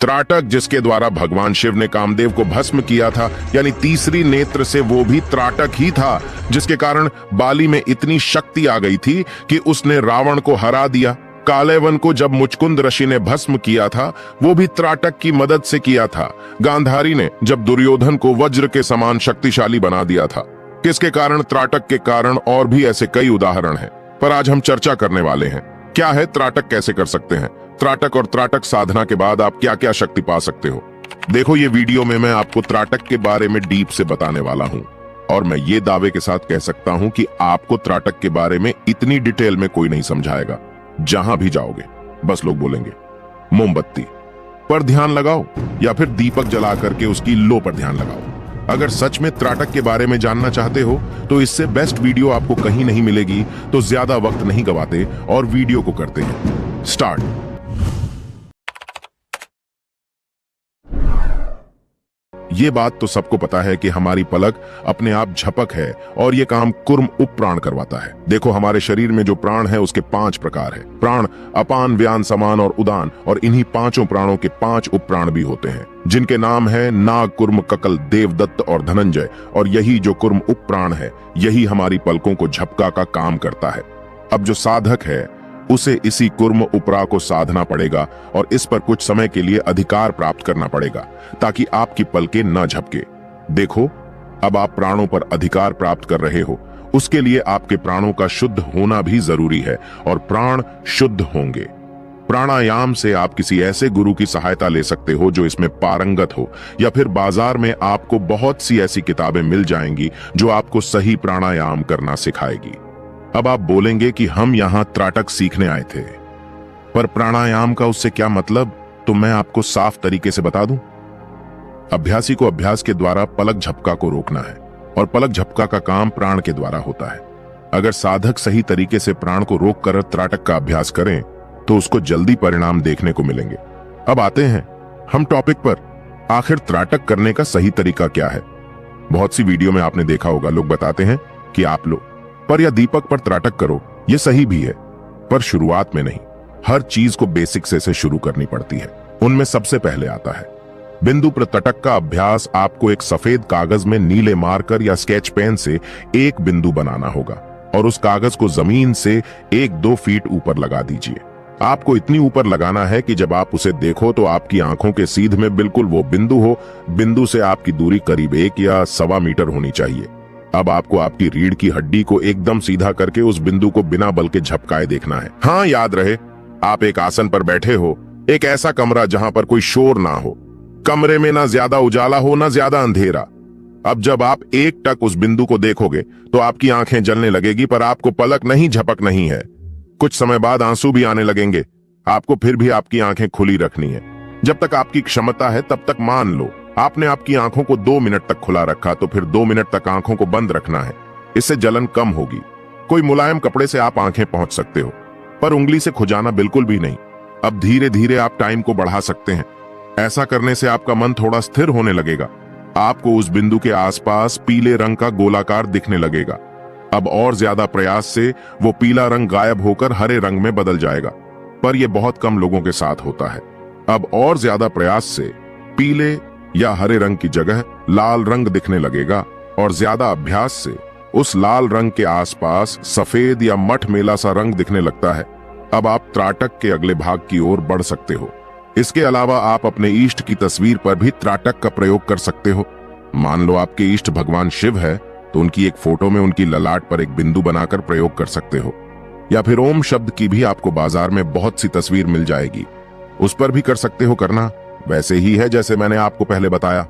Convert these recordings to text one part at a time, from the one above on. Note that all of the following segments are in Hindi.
त्राटक जिसके द्वारा भगवान शिव ने कामदेव को भस्म किया था, यानी तीसरी नेत्र से वो भी त्राटक ही था, जिसके कारण बाली में इतनी शक्ति आ गई थी कि उसने रावण को हरा दिया। कालेवन को जब मुचकुंद ऋषि ने भस्म किया था, वो भी त्राटक की मदद से किया था। गांधारी ने जब दुर्योधन को वज्र के समान शक्तिशाली बना दिया था, किसके कारण? त्राटक के कारण। और भी ऐसे कई उदाहरण हैं, पर आज हम चर्चा करने वाले हैं क्या है त्राटक, कैसे कर सकते हैं त्राटक, और त्राटक साधना के बाद आप क्या क्या शक्ति पा सकते हो। देखो, ये वीडियो में मैं आपको त्राटक के बारे में डीप से बताने वाला हूं, और मैं ये दावे के साथ कह सकता हूं कि आपको त्राटक के बारे में इतनी डिटेल में कोई नहीं समझाएगा। जहां भी जाओगे बस लोग बोलेंगे मोमबत्ती पर ध्यान लगाओ या फिर दीपक जला करके उसकी लो पर ध्यान लगाओ। अगर सच में त्राटक के बारे में जानना चाहते हो तो इससे बेस्ट वीडियो आपको कहीं नहीं मिलेगी। तो ज्यादा वक्त नहीं गवाते और वीडियो को करते हैं स्टार्ट। ये बात तो सबको पता है कि हमारी पलक अपने आप झपक है और ये काम कुर्म उपप्राण करवाता है। देखो, हमारे शरीर में जो प्राण है उसके 5 प्रकार है। प्राण अपान, व्यान, समान और उदान, और इन्हीं 5 प्राणों के 5 उपप्राण भी होते हैं, जिनके नाम है नाग, कुर्म, ककल, देवदत्त और धनंजय। और यही जो कुर्म उपप्राण है, यही हमारी पलकों को झपका का काम करता है। अब जो साधक है उसे इसी कुर्म उपरा को साधना पड़ेगा और इस पर कुछ समय के लिए अधिकार प्राप्त करना पड़ेगा ताकि आपकी पलकें न झपके। देखो, अब आप प्राणों पर अधिकार प्राप्त कर रहे हो, उसके लिए आपके प्राणों का शुद्ध होना भी जरूरी है, और प्राण शुद्ध होंगे। प्राणायाम से आप किसी ऐसे गुरु की सहायता ले सकते हो जो इसमें पारंगत हो, या फिर बाजार में आपको बहुत सी ऐसी किताबें मिल जाएंगी जो आपको सही प्राणायाम करना सिखाएगी। अब आप बोलेंगे कि हम यहां त्राटक सीखने आए थे, पर प्राणायाम का उससे क्या मतलब? तो मैं आपको साफ तरीके से बता दूं। अभ्यासी को अभ्यास के द्वारा पलक झपका को रोकना है, और पलक झपका का काम प्राण के द्वारा होता है। अगर साधक सही तरीके से प्राण को रोककर त्राटक का अभ्यास करें तो उसको जल्दी परिणाम देखने को मिलेंगे। अब आते हैं हम टॉपिक पर, आखिर त्राटक करने का सही तरीका क्या है। बहुत सी वीडियो में आपने देखा होगा, लोग बताते हैं कि आप लो पर या दीपक पर त्राटक करो। ये सही भी है, पर शुरुआत में नहीं। हर चीज को बेसिक से शुरू करनी पड़ती है। उनमें सबसे पहले आता है बिंदु पर त्राटक का अभ्यास। आपको एक सफेद कागज में नीले मार्कर या स्केच पेन से एक बिंदु बनाना होगा, और उस कागज को जमीन से 1-2 फीट ऊपर लगा दीजिए। आपको इतनी ऊपर लगाना है कि जब आप उसे देखो तो आपकी आंखों के सीध में बिल्कुल वो बिंदु हो। बिंदु से आपकी दूरी करीब 1 या 1.25 मीटर होनी चाहिए। अब आपको आपकी रीढ़ की हड्डी को एकदम सीधा करके उस बिंदु को बिना बल के झपकाए देखना है। हाँ, याद रहे, आप एक आसन पर बैठे हो, एक ऐसा कमरा जहां पर कोई शोर ना हो, कमरे में ना ज्यादा उजाला हो ना ज्यादा अंधेरा। अब जब आप एक टक उस बिंदु को देखोगे तो आपकी आंखें जलने लगेगी, पर आपको पलक नहीं झपक नहीं है। कुछ समय बाद आंसू भी आने लगेंगे। आपको फिर भी आपकी आंखें खुली रखनी है। जब तक आपकी क्षमता है तब तक मान लो आपने आपकी आंखों को 2 मिनट तक खुला रखा, तो फिर 2 मिनट तक आंखों को बंद रखना है। इससे जलन कम होगी। कोई मुलायम कपड़े से आप आंखें पहुंच सकते हो, पर उंगली से खुजाना बिल्कुल भी नहीं। अब धीरे धीरे आप टाइम को बढ़ा सकते हैं। ऐसा करने से आपका मन थोड़ा स्थिर होने लगेगा। आपको उस बिंदु के आसपास पीले रंग का गोलाकार दिखने लगेगा। अब और ज्यादा प्रयास से वो पीला रंग गायब होकर हरे रंग में बदल जाएगा, पर यह बहुत कम लोगों के साथ होता है। अब और ज्यादा प्रयास से पीले या हरे रंग की जगह लाल रंग दिखने लगेगा, और ज्यादा अभ्यास से उस लाल रंग के आसपास सफेद या मठमेला सा रंग दिखने लगता है। अब आप त्राटक के अगले भाग की ओर बढ़ सकते हो। इसके अलावा आप अपने इष्ट की तस्वीर पर भी त्राटक का प्रयोग कर सकते हो। मान लो आपके इष्ट भगवान शिव है, तो उनकी एक फोटो में उनकी ललाट पर एक बिंदु बनाकर प्रयोग कर सकते हो। या फिर ओम शब्द की भी आपको बाजार में बहुत सी तस्वीर मिल जाएगी, उस पर भी कर सकते हो। करना वैसे ही है जैसे मैंने आपको पहले बताया।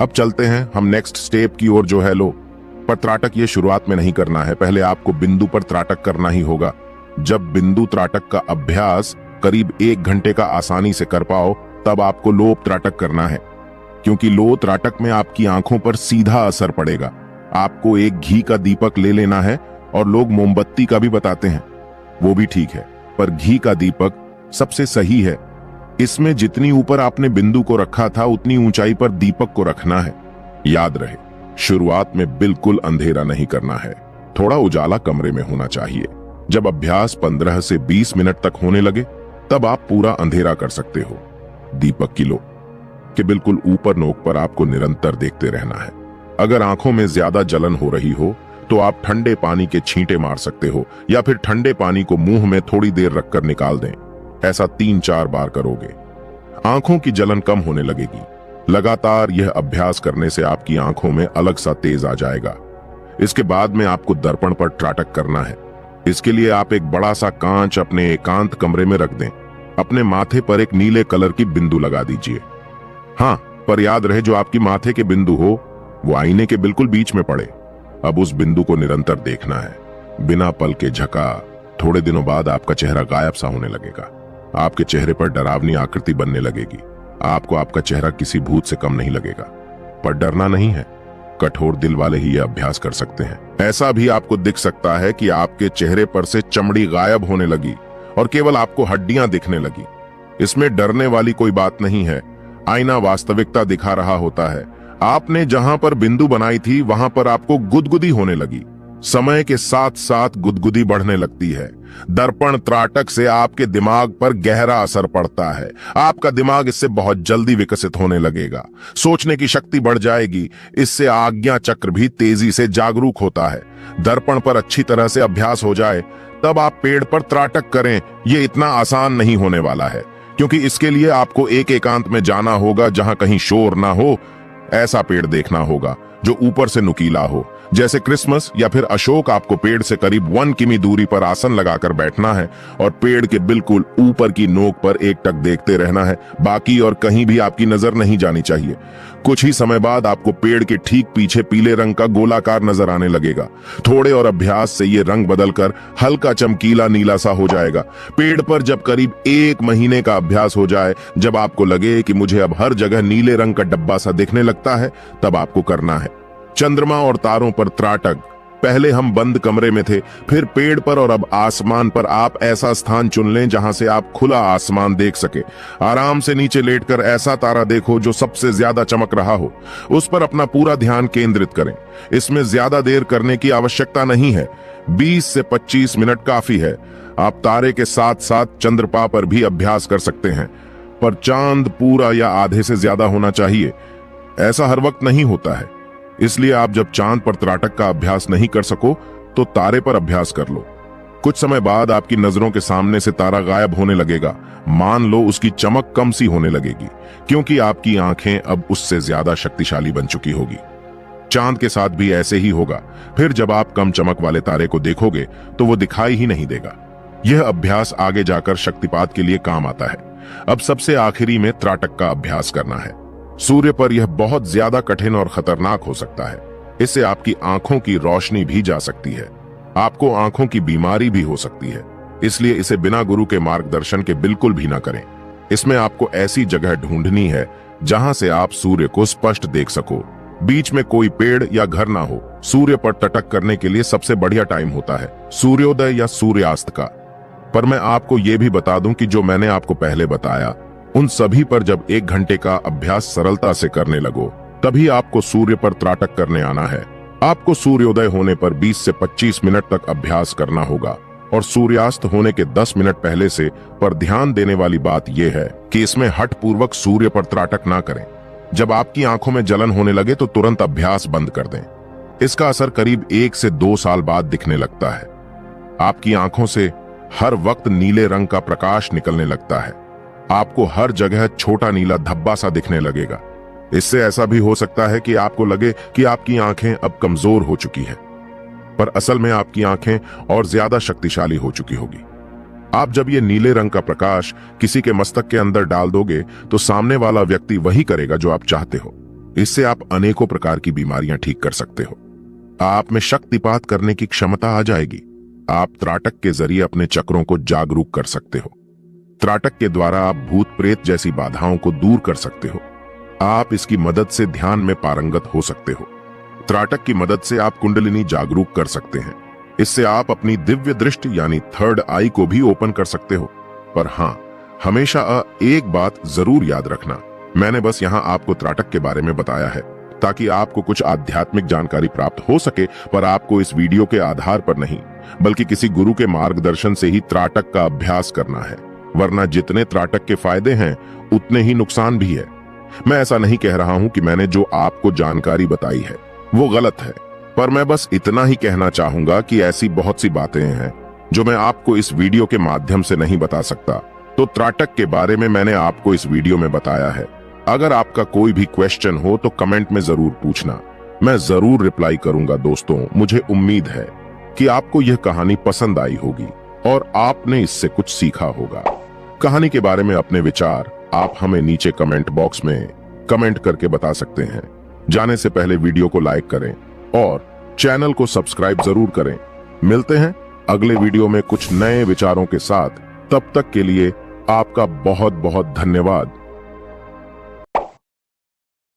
अब चलते हैं हम नेक्स्ट स्टेप की ओर, जो है लो। पर त्राटक ये शुरुआत में नहीं करना है, पहले आपको बिंदु पर त्राटक करना ही होगा। जब बिंदु त्राटक का अभ्यास करीब 1 घंटे का आसानी से कर पाओ, तब आपको लोप त्राटक करना है, क्योंकि लो त्राटक में आपकी आंखों पर सीधा असर पड़ेगा। आपको एक घी का दीपक ले लेना है, और लोग मोमबत्ती का भी बताते हैं, वो भी ठीक है, पर घी का दीपक सबसे सही है। इसमें जितनी ऊपर आपने बिंदु को रखा था उतनी ऊंचाई पर दीपक को रखना है। याद रहे, शुरुआत में बिल्कुल अंधेरा नहीं करना है, थोड़ा उजाला कमरे में होना चाहिए। जब अभ्यास 15 से 20 मिनट तक होने लगे, तब आप पूरा अंधेरा कर सकते हो। दीपक की लो कि बिल्कुल ऊपर नोक पर आपको निरंतर देखते रहना है। अगर आंखों में ज्यादा जलन हो रही हो तो आप ठंडे पानी के छींटे मार सकते हो या फिर ठंडे पानी को मुंह में थोड़ी देर रखकर निकाल दें। ऐसा 3-4 बार करोगे, आंखों की जलन कम होने लगेगी। लगातार यह अभ्यास करने से आपकी आंखों में अलग सा तेज आ जाएगा। इसके बाद में आपको दर्पण पर त्राटक करना है। इसके लिए आप एक बड़ा सा कांच अपने एकांत कमरे में रख दें। अपने माथे पर एक नीले कलर की बिंदु लगा दीजिए। हाँ, पर याद रहे जो आपकी माथे के बिंदु हो वो आईने के बिल्कुल बीच में पड़े। अब उस बिंदु को निरंतर देखना है, बिना पल के झका। थोड़े दिनों बाद आपका चेहरा गायब सा होने लगेगा। आपके चेहरे पर डरावनी आकृति बनने लगेगी। आपको आपका चेहरा किसी भूत से कम नहीं लगेगा। पर डरना नहीं है, कठोर दिल वाले ही यह अभ्यास कर सकते हैं। ऐसा भी आपको दिख सकता है कि आपके चेहरे पर से चमड़ी गायब होने लगी और केवल आपको हड्डियां दिखने लगी। इसमें डरने वाली कोई बात नहीं है। आईना वास्तविकता दिखा रहा होता है। आपने जहां पर बिंदु बनाई थी वहां पर आपको गुदगुदी होने लगी। समय के साथ साथ गुदगुदी बढ़ने लगती है। दर्पण त्राटक से आपके दिमाग पर गहरा असर पड़ता है। आपका दिमाग इससे बहुत जल्दी विकसित होने लगेगा। सोचने की शक्ति बढ़ जाएगी। इससे आज्ञा चक्र भी तेजी से जागरूक होता है। दर्पण पर अच्छी तरह से अभ्यास हो जाए तब आप पेड़ पर त्राटक करें। यह इतना आसान नहीं होने वाला है, क्योंकि इसके लिए आपको एक एकांत में जाना होगा जहां कहीं शोर ना हो। ऐसा पेड़ देखना होगा जो ऊपर से नुकीला हो, जैसे क्रिसमस या फिर अशोक। आपको पेड़ से करीब 1 किमी दूरी पर आसन लगाकर बैठना है और पेड़ के बिल्कुल ऊपर की नोक पर एकटक देखते रहना है। बाकी और कहीं भी आपकी नजर नहीं जानी चाहिए। कुछ ही समय बाद आपको पेड़ के ठीक पीछे पीले रंग का गोलाकार नजर आने लगेगा। थोड़े और अभ्यास से ये रंग बदलकर हल्का चमकीला नीला सा हो जाएगा। पेड़ पर जब करीब 1 महीने का अभ्यास हो जाए, जब आपको लगे कि मुझे अब हर जगह नीले रंग का डब्बा सा दिखने लगता है, तब आपको करना है चंद्रमा और तारों पर त्राटक। पहले हम बंद कमरे में थे, फिर पेड़ पर और अब आसमान पर। आप ऐसा स्थान चुन लें जहां से आप खुला आसमान देख सके। आराम से नीचे लेटकर ऐसा तारा देखो जो सबसे ज्यादा चमक रहा हो। उस पर अपना पूरा ध्यान केंद्रित करें। इसमें ज्यादा देर करने की आवश्यकता नहीं है। 20 से 25 मिनट काफी है। आप तारे के साथ साथ चंद्रमा पर भी अभ्यास कर सकते हैं, पर चांद पूरा या आधे से ज्यादा होना चाहिए। ऐसा हर वक्त नहीं होता है, इसलिए आप जब चांद पर त्राटक का अभ्यास नहीं कर सको तो तारे पर अभ्यास कर लो। कुछ समय बाद आपकी नजरों के सामने से तारा गायब होने लगेगा। मान लो उसकी चमक कम सी होने लगेगी, क्योंकि आपकी आंखें अब उससे ज्यादा शक्तिशाली बन चुकी होगी। चांद के साथ भी ऐसे ही होगा। फिर जब आप कम चमक वाले तारे को देखोगे तो वो दिखाई ही नहीं देगा। यह अभ्यास आगे जाकर शक्तिपात के लिए काम आता है। अब सबसे आखिरी में त्राटक का अभ्यास करना है। सूर्य पर यह बहुत ज्यादा कठिन और खतरनाक हो सकता है। इससे आपकी आंखों की रोशनी भी जा सकती है। आपको आंखों की बीमारी भी हो सकती है, इसलिए इसे बिना गुरु के मार्गदर्शन के बिल्कुल भी ना करें। इसमें आपको ऐसी जगह ढूंढनी है जहां से आप सूर्य को स्पष्ट देख सको। बीच में कोई पेड़ या घर ना हो। सूर्य पर त्राटक करने के लिए सबसे बढ़िया टाइम होता है सूर्योदय या सूर्यास्त का। पर मैं आपको यह भी बता दूं कि जो मैंने आपको पहले बताया, उन सभी पर जब 1 घंटे का अभ्यास सरलता से करने लगो, तभी आपको सूर्य पर त्राटक करने आना है। आपको सूर्योदय होने पर 20 से 25 मिनट तक अभ्यास करना होगा और सूर्यास्त होने के 10 मिनट पहले से। पर ध्यान देने वाली बात यह है कि इसमें हठ पूर्वक सूर्य पर त्राटक ना करें। जब आपकी आंखों में जलन होने लगे तो तुरंत अभ्यास बंद कर दें। इसका असर करीब 1 से 2 साल बाद दिखने लगता है। आपकी आंखों से हर वक्त नीले रंग का प्रकाश निकलने लगता है। आपको हर जगह छोटा नीला धब्बा सा दिखने लगेगा। इससे ऐसा भी हो सकता है कि आपको लगे कि आपकी आंखें अब कमजोर हो चुकी हैं, पर असल में आपकी आंखें और ज्यादा शक्तिशाली हो चुकी होगी। आप जब ये नीले रंग का प्रकाश किसी के मस्तक के अंदर डाल दोगे तो सामने वाला व्यक्ति वही करेगा जो आप चाहते हो। इससे आप अनेकों प्रकार की बीमारियां ठीक कर सकते हो। आप में शक्तिपात करने की क्षमता आ जाएगी। आप त्राटक के जरिए अपने चक्रों को जागरूक कर सकते हो। त्राटक के द्वारा आप भूत प्रेत जैसी बाधाओं को दूर कर सकते हो। आप इसकी मदद से ध्यान में पारंगत हो सकते हो। त्राटक की मदद से आप कुंडलिनी जागरूक कर सकते हैं। इससे आप अपनी दिव्य दृष्टि यानी थर्ड आई को भी ओपन कर सकते हो। पर हाँ, हमेशा एक बात जरूर याद रखना, मैंने बस यहाँ आपको त्राटक के बारे में बताया है ताकि आपको कुछ आध्यात्मिक जानकारी प्राप्त हो सके, पर आपको इस वीडियो के आधार पर नहीं बल्कि किसी गुरु के मार्गदर्शन से ही त्राटक का अभ्यास करना है। वरना जितने त्राटक के फायदे हैं उतने ही नुकसान भी है। मैं ऐसा नहीं कह रहा हूं कि मैंने जो आपको जानकारी बताई है वो गलत है, पर मैं बस इतना ही कहना चाहूंगा कि ऐसी बहुत सी बातें हैं जो मैं आपको इस वीडियो के माध्यम से नहीं बता सकता। तो त्राटक के बारे में मैंने आपको इस वीडियो में बताया है। अगर आपका कोई भी क्वेश्चन हो तो कमेंट में जरूर पूछना, मैं जरूर रिप्लाई करूंगा। दोस्तों, मुझे उम्मीद है कि आपको यह कहानी पसंद आई होगी और आपने इससे कुछ सीखा होगा। कहानी के बारे में अपने विचार आप हमें नीचे कमेंट बॉक्स में कमेंट करके बता सकते हैं। जाने से पहले वीडियो को लाइक करें और चैनल को सब्सक्राइब जरूर करें। मिलते हैं अगले वीडियो में कुछ नए विचारों के साथ। तब तक के लिए आपका बहुत बहुत धन्यवाद।